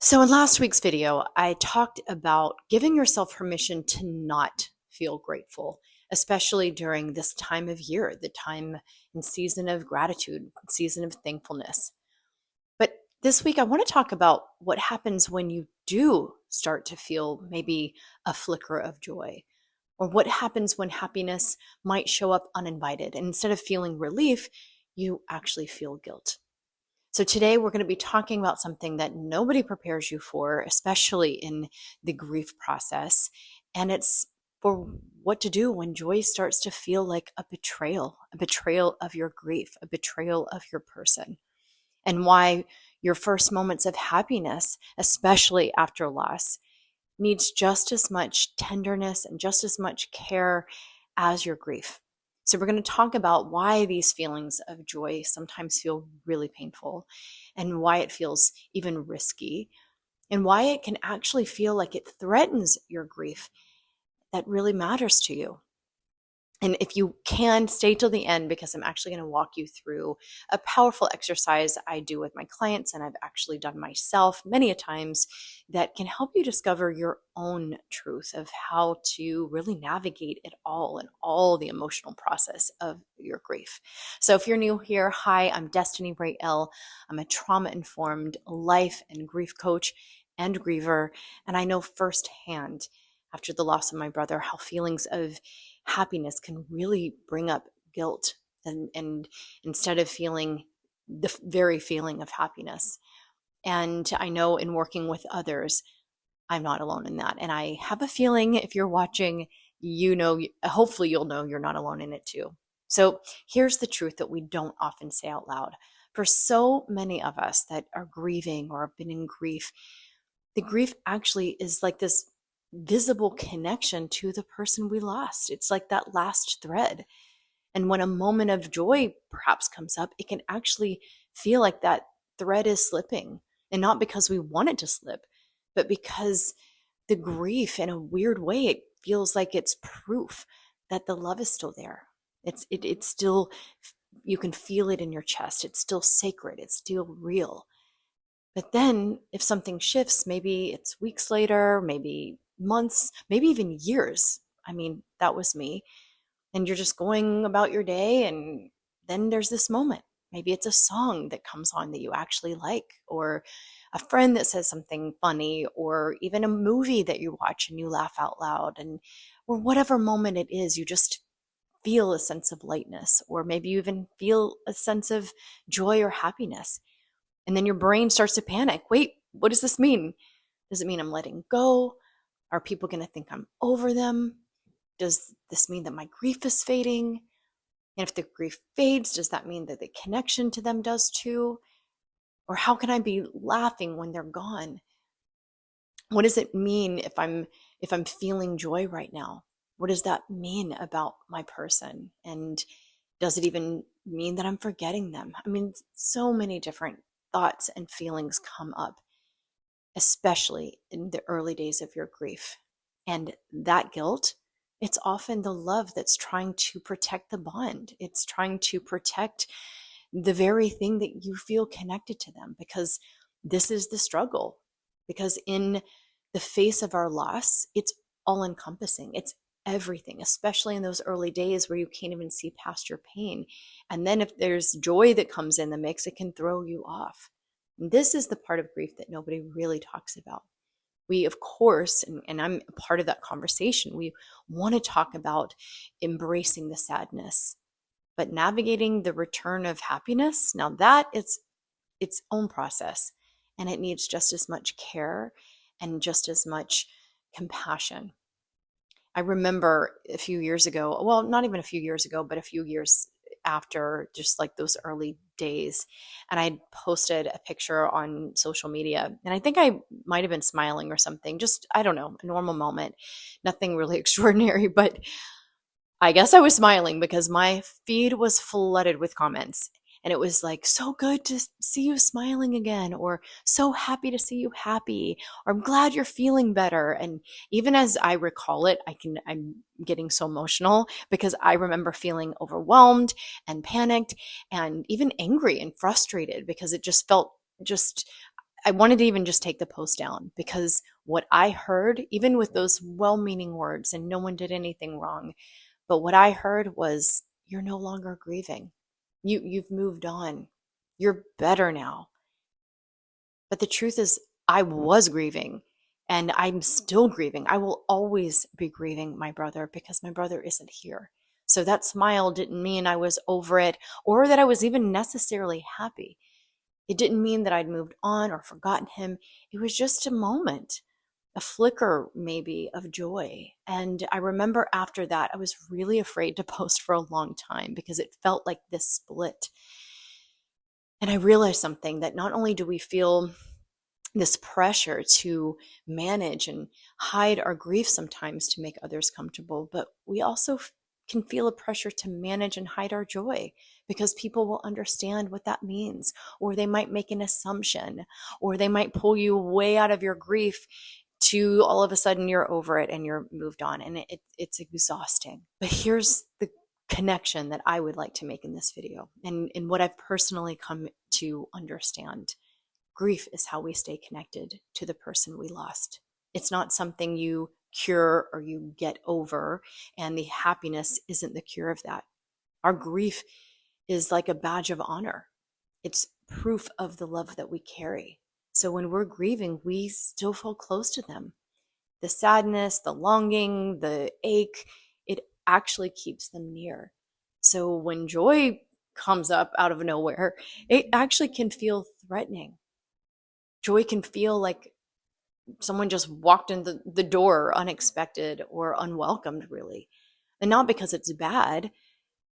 So, in last week's video, I talked about giving yourself permission to not feel grateful, especially during this time of year, the time and season of gratitude, season of thankfulness. But this week, I want to talk about what happens when you do start to feel maybe a flicker of joy, or what happens when happiness might show up uninvited. And instead of feeling relief, you actually feel guilt. So today we're going to be talking about something that nobody prepares you for, especially in the grief process. And it's for what to do when joy starts to feel like a betrayal of your grief, a betrayal of your person, and why your first moments of happiness, especially after loss, needs just as much tenderness and just as much care as your grief. So, we're going to talk about why these feelings of joy sometimes feel really painful, and why it feels even risky, and why it can actually feel like it threatens your grief that really matters to you. And if you can, stay till the end, because I'm actually going to walk you through a powerful exercise I do with my clients, and I've actually done myself many a times, that can help you discover your own truth of how to really navigate it all and all the emotional process of your grief. So if you're new here, hi, I'm Destiny Rael. I'm a trauma-informed life and grief coach and griever, and I know firsthand after the loss of my brother how feelings of happiness can really bring up guilt, and instead of feeling the very feeling of happiness. And I know in working with others, I'm not alone in that. And I have a feeling if you're watching, hopefully you'll know you're not alone in it too. So here's the truth that we don't often say out loud. For so many of us that are grieving or have been in grief, the grief actually is like this visible connection to the person we lost. It's like that last thread. And when a moment of joy perhaps comes up, it can actually feel like that thread is slipping. And not because we want it to slip, but because the grief, in a weird way, it feels like it's proof that the love is still there. It's still, you can feel it in your chest. It's still sacred. It's still real. But then if something shifts, maybe it's weeks later, maybe months, maybe even years. I mean, that was me. And you're just going about your day, and then there's this moment. Maybe it's a song that comes on that you actually like, or a friend that says something funny, or even a movie that you watch and you laugh out loud, and or whatever moment it is, you just feel a sense of lightness, or maybe you even feel a sense of joy or happiness. And then your brain starts to panic. Wait, what does this mean? Does it mean I'm letting go? Are people going to think I'm over them? Does this mean that my grief is fading? And if the grief fades, does that mean that the connection to them does too? Or how can I be laughing when they're gone? What does it mean if I'm feeling joy right now? What does that mean about my person? And does it even mean that I'm forgetting them? I mean, so many different thoughts and feelings come up, especially in the early days of your grief. And that guilt, it's often the love that's trying to protect the bond. It's trying to protect the very thing that you feel connected to them, because this is the struggle. Because in the face of our loss, it's all encompassing. It's everything, especially in those early days where you can't even see past your pain. And then if there's joy that comes in the mix, it can throw you off. And this is the part of grief that nobody really talks about. We, of course, and I'm a part of that conversation, we want to talk about embracing the sadness, but navigating the return of happiness, now that is its own process, and it needs just as much care and just as much compassion. I remember a few years ago, well, not even a few years ago, but a few years after just like those early days, and I posted a picture on social media, and I think I might have been smiling or something, just, I don't know, a normal moment, nothing really extraordinary, but I guess I was smiling because my feed was flooded with comments. And it was like, so good to see you smiling again, or so happy to see you happy, or I'm glad you're feeling better. And even as I recall it, I'm getting so emotional because I remember feeling overwhelmed and panicked and even angry and frustrated, because it just felt just, I wanted to even just take the post down because what I heard, even with those well-meaning words, and no one did anything wrong, but what I heard was, you're no longer grieving. You've moved on. You're better now. But the truth is, I was grieving and I'm still grieving. I will always be grieving my brother because my brother isn't here. So that smile didn't mean I was over it or that I was even necessarily happy. It didn't mean that I'd moved on or forgotten him. It was just a moment, a flicker maybe of joy. And I remember after that, I was really afraid to post for a long time because it felt like this split. And I realized something, that not only do we feel this pressure to manage and hide our grief sometimes to make others comfortable, but we also can feel a pressure to manage and hide our joy because people will understand what that means, or they might make an assumption, or they might pull you way out of your grief to all of a sudden you're over it and you're moved on, and it's exhausting. But here's the connection that I would like to make in this video, and what I've personally come to understand. Grief is how we stay connected to the person we lost. It's not something you cure or you get over, and the happiness isn't the cure of that. Our grief is like a badge of honor. It's proof of the love that we carry. So when we're grieving, we still feel close to them. The sadness, the longing, the ache, it actually keeps them near. So when joy comes up out of nowhere, it actually can feel threatening. Joy can feel like someone just walked in the door unexpected or unwelcomed, really. And not because it's bad,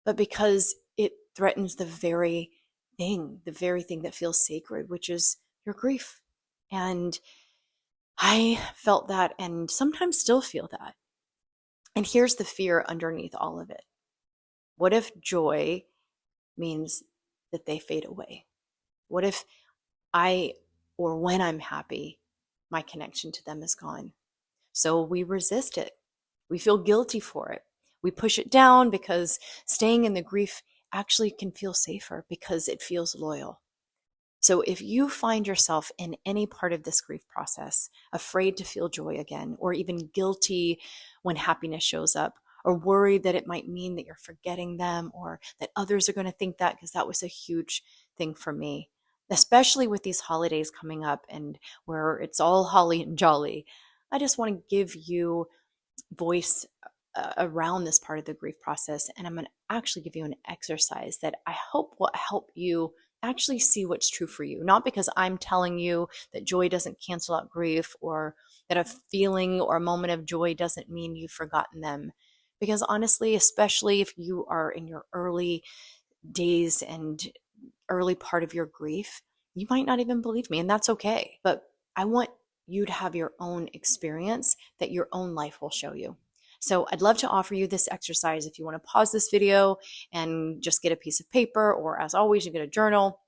but because it threatens the very thing that feels sacred, which is your grief. And I felt that and sometimes still feel that. And here's the fear underneath all of it. What if joy means that they fade away? What if when I'm happy, my connection to them is gone? So we resist it. We feel guilty for it. We push it down because staying in the grief actually can feel safer because it feels loyal. So if you find yourself in any part of this grief process, afraid to feel joy again, or even guilty when happiness shows up, or worried that it might mean that you're forgetting them or that others are going to think that, because that was a huge thing for me, especially with these holidays coming up and where it's all holly and jolly. I just want to give you voice around this part of the grief process. And I'm going to actually give you an exercise that I hope will help you actually see what's true for you. Not because I'm telling you that joy doesn't cancel out grief, or that a feeling or a moment of joy doesn't mean you've forgotten them. Because honestly, especially if you are in your early days and early part of your grief, you might not even believe me, and that's okay. But I want you to have your own experience that your own life will show you. So I'd love to offer you this exercise. If you want to pause this video and just get a piece of paper, or as always, you get a journal.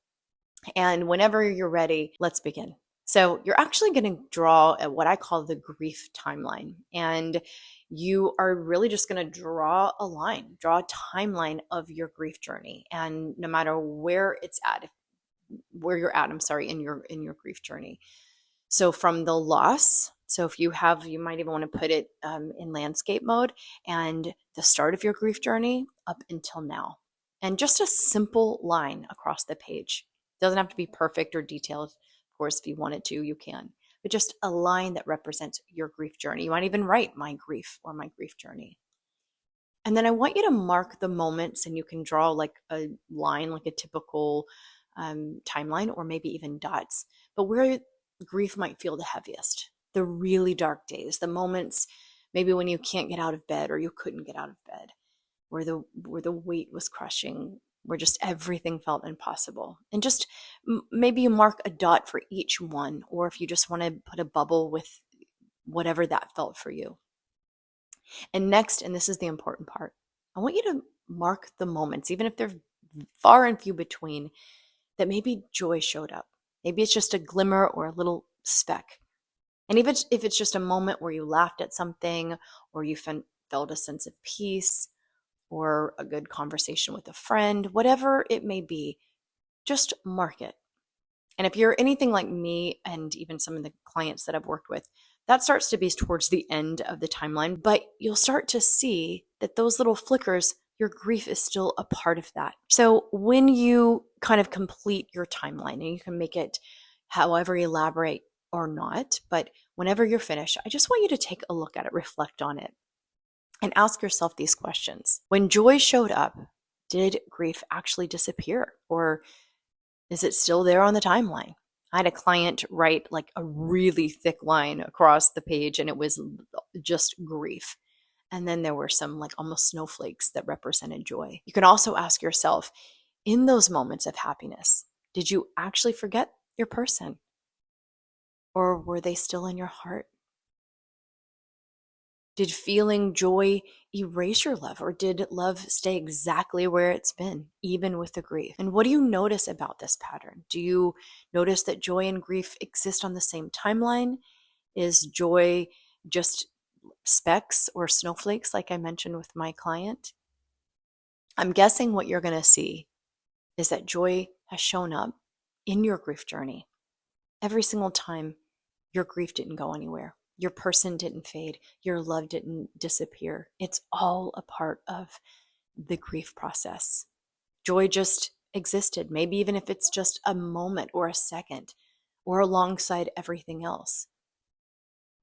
And whenever you're ready, let's begin. So you're actually going to draw what I call the grief timeline. And you are really just going to draw a timeline of your grief journey. And no matter where you're at, in your grief journey. So from the loss, so if you might even want to put it in landscape mode, and the start of your grief journey up until now. And just a simple line across the page. It doesn't have to be perfect or detailed. Of course, if you wanted to, you can. But just a line that represents your grief journey. You might even write my grief or my grief journey. And then I want you to mark the moments, and you can draw like a line, like a typical timeline, or maybe even dots, but where grief might feel the heaviest, the really dark days, the moments maybe when you can't get out of bed or you couldn't get out of bed, where the weight was crushing, where just everything felt impossible. And just maybe you mark a dot for each one, or if you just want to put a bubble with whatever that felt for you. And next, and this is the important part, I want you to mark the moments, even if they're far and few between, that maybe joy showed up. Maybe it's just a glimmer or a little speck. And if it's just a moment where you laughed at something, or you felt a sense of peace, or a good conversation with a friend, whatever it may be, just mark it. And if you're anything like me and even some of the clients that I've worked with, that starts to be towards the end of the timeline, but you'll start to see that those little flickers, your grief is still a part of that. So when you kind of complete your timeline, and you can make it however elaborate or not, but whenever you're finished, I just want you to take a look at it, reflect on it, and ask yourself these questions. When joy showed up, did grief actually disappear, or is it still there on the timeline? I had a client write like a really thick line across the page, and it was just grief. And then there were some like almost snowflakes that represented joy. You can also ask yourself, in those moments of happiness, did you actually forget your person? Or were they still in your heart? Did feeling joy erase your love, or did love stay exactly where it's been, even with the grief? And what do you notice about this pattern? Do you notice that joy and grief exist on the same timeline? Is joy just specks or snowflakes, like I mentioned with my client? I'm guessing what you're going to see is that joy has shown up in your grief journey every single time your grief didn't go anywhere. Your person didn't fade. Your love didn't disappear. It's all a part of the grief process. Joy just existed, maybe even if it's just a moment or a second or alongside everything else.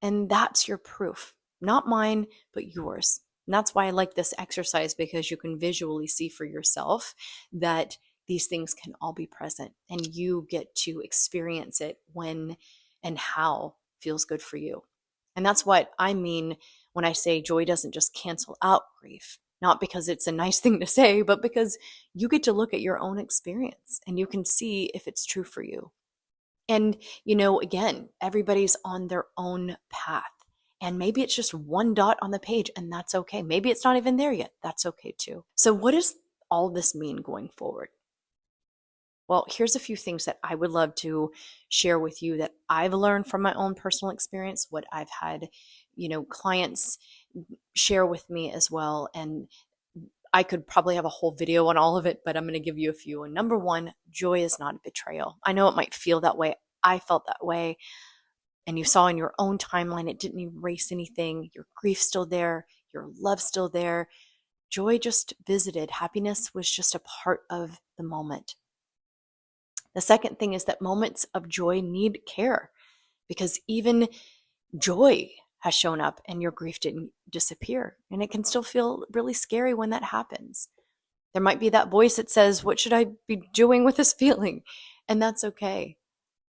And that's your proof, not mine, but yours. And that's why I like this exercise, because you can visually see for yourself that these things can all be present, and you get to experience it when and how feels good for you. And that's what I mean when I say joy doesn't just cancel out grief, not because it's a nice thing to say, but because you get to look at your own experience and you can see if it's true for you. And, again, everybody's on their own path. And maybe it's just one dot on the page, and that's okay. Maybe it's not even there yet. That's okay too. So what does all this mean going forward? Well, here's a few things that I would love to share with you that I've learned from my own personal experience, what I've had, clients share with me as well. And I could probably have a whole video on all of it, but I'm going to give you a few. And number one, joy is not a betrayal. I know it might feel that way. I felt that way. And you saw in your own timeline, it didn't erase anything. Your grief's still there. Your love's still there. Joy just visited. Happiness was just a part of the moment. The second thing is that moments of joy need care, because even joy has shown up and your grief didn't disappear. And it can still feel really scary when that happens. There might be that voice that says, what should I be doing with this feeling? And that's okay.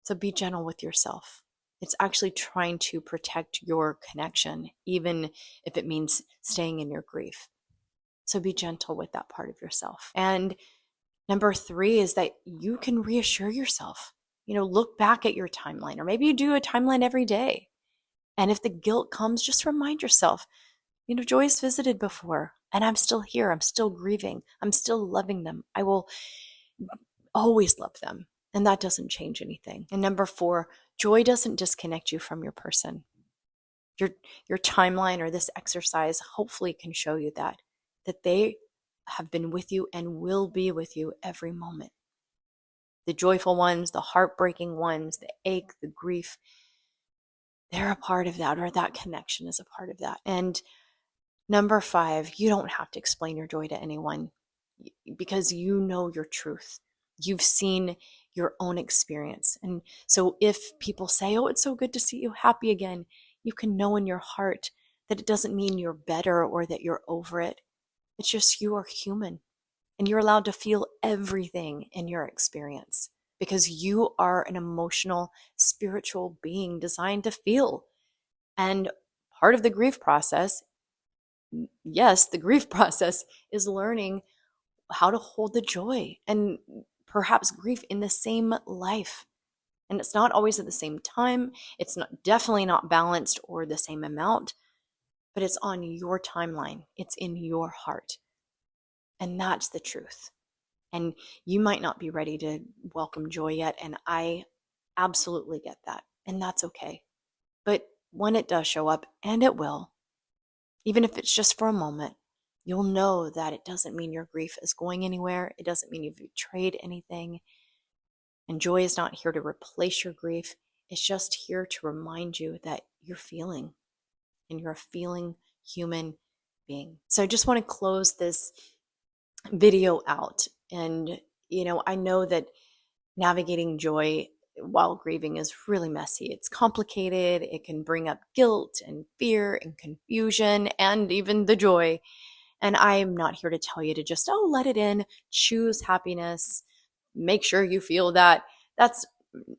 So be gentle with yourself. It's actually trying to protect your connection, even if it means staying in your grief. So be gentle with that part of yourself. And number three is that you can reassure yourself. Look back at your timeline, or maybe you do a timeline every day. And if the guilt comes, just remind yourself, Joy's visited before, and I'm still here. I'm still grieving. I'm still loving them. I will always love them. And that doesn't change anything. And number four, joy doesn't disconnect you from your person. Your timeline or this exercise hopefully can show you that they have been with you and will be with you every moment. The joyful ones, the heartbreaking ones, the ache, the grief, they're a part of that, or that connection is a part of that. And number five, you don't have to explain your joy to anyone, because you know your truth. You've seen your own experience. And so if people say, oh, it's so good to see you happy again, you can know in your heart that it doesn't mean you're better or that you're over it. It's just you are human, and you're allowed to feel everything in your experience, because you are an emotional, spiritual being designed to feel. And part of the grief process, yes, the grief process is learning how to hold the joy and perhaps grief in the same life. And it's not always at the same time. It's definitely not balanced or the same amount, but it's on your timeline. It's in your heart. And that's the truth. And you might not be ready to welcome joy yet. And I absolutely get that. And that's okay. But when it does show up, and it will, even if it's just for a moment, you'll know that it doesn't mean your grief is going anywhere. It doesn't mean you've betrayed anything. And joy is not here to replace your grief. It's just here to remind you that you're feeling, and you're a feeling human being. So I just want to close this video out. And, I know that navigating joy while grieving is really messy. It's complicated. It can bring up guilt and fear and confusion and even the joy. And I'm not here to tell you to just, let it in, choose happiness, make sure you feel that. That's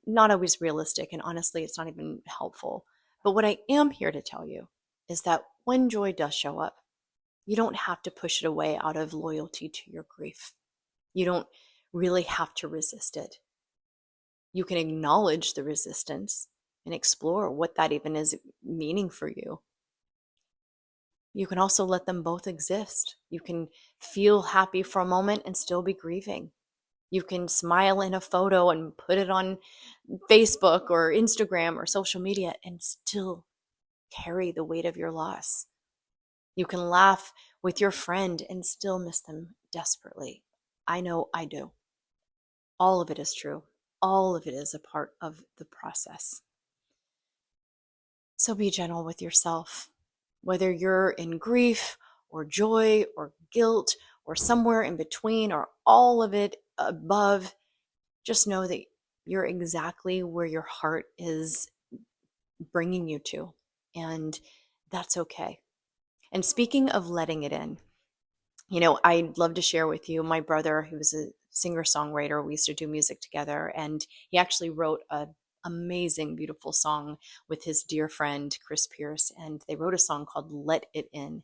not always realistic. And honestly, it's not even helpful. But what I am here to tell you is that when joy does show up, you don't have to push it away out of loyalty to your grief. You don't really have to resist it. You can acknowledge the resistance and explore what that even is meaning for you. You can also let them both exist. You can feel happy for a moment and still be grieving. You can smile in a photo and put it on Facebook or Instagram or social media and still carry the weight of your loss. You can laugh with your friend and still miss them desperately. I know I do. All of it is true. All of it is a part of the process. So be gentle with yourself. Whether you're in grief or joy or guilt or somewhere in between or all of it above, just know that you're exactly where your heart is bringing you to. And that's okay. And speaking of letting it in, I'd love to share with you my brother, who was a singer-songwriter. We used to do music together, and he actually wrote an amazing, beautiful song with his dear friend, Chris Pierce, and they wrote a song called Let It In.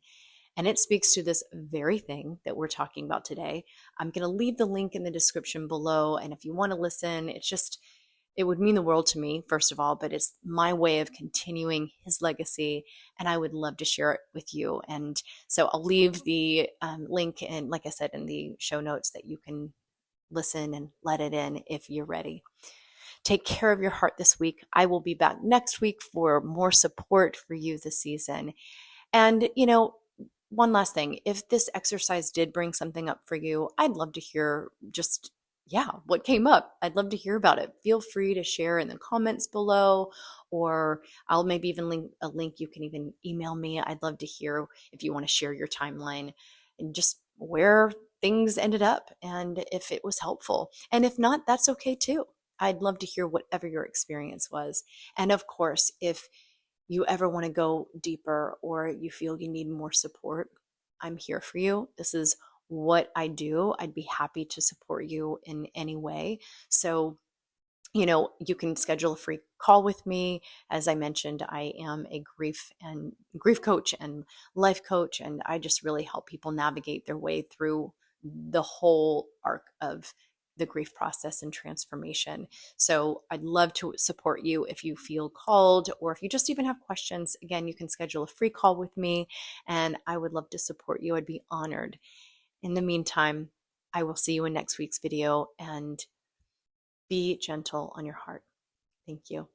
And it speaks to this very thing that we're talking about today. I'm going to leave the link in the description below, and if you want to listen, it would mean the world to me, first of all, but it's my way of continuing his legacy, and I would love to share it with you. And so I'll leave the link, and like I said, in the show notes, that you can listen and let it in if you're ready. Take care of your heart this week. I will be back next week for more support for you this season. And, one last thing, if this exercise did bring something up for you, I'd love to hear what came up. I'd love to hear about it. Feel free to share in the comments below, or I'll maybe even link a link. You can even email me. I'd love to hear if you want to share your timeline and just where things ended up and if it was helpful. And if not, that's okay too. I'd love to hear whatever your experience was. And of course, if you ever want to go deeper or you feel you need more support, I'm here for you. This is what I do. I'd be happy to support you in any way. So, you can schedule a free call with me. As I mentioned, I am a grief coach and life coach, and I just really help people navigate their way through the whole arc of the grief process and transformation. So I'd love to support you if you feel called, or if you just even have questions. Again, you can schedule a free call with me, and I would love to support you. I'd be honored. In the meantime, I will see you in next week's video, and be gentle on your heart. Thank you.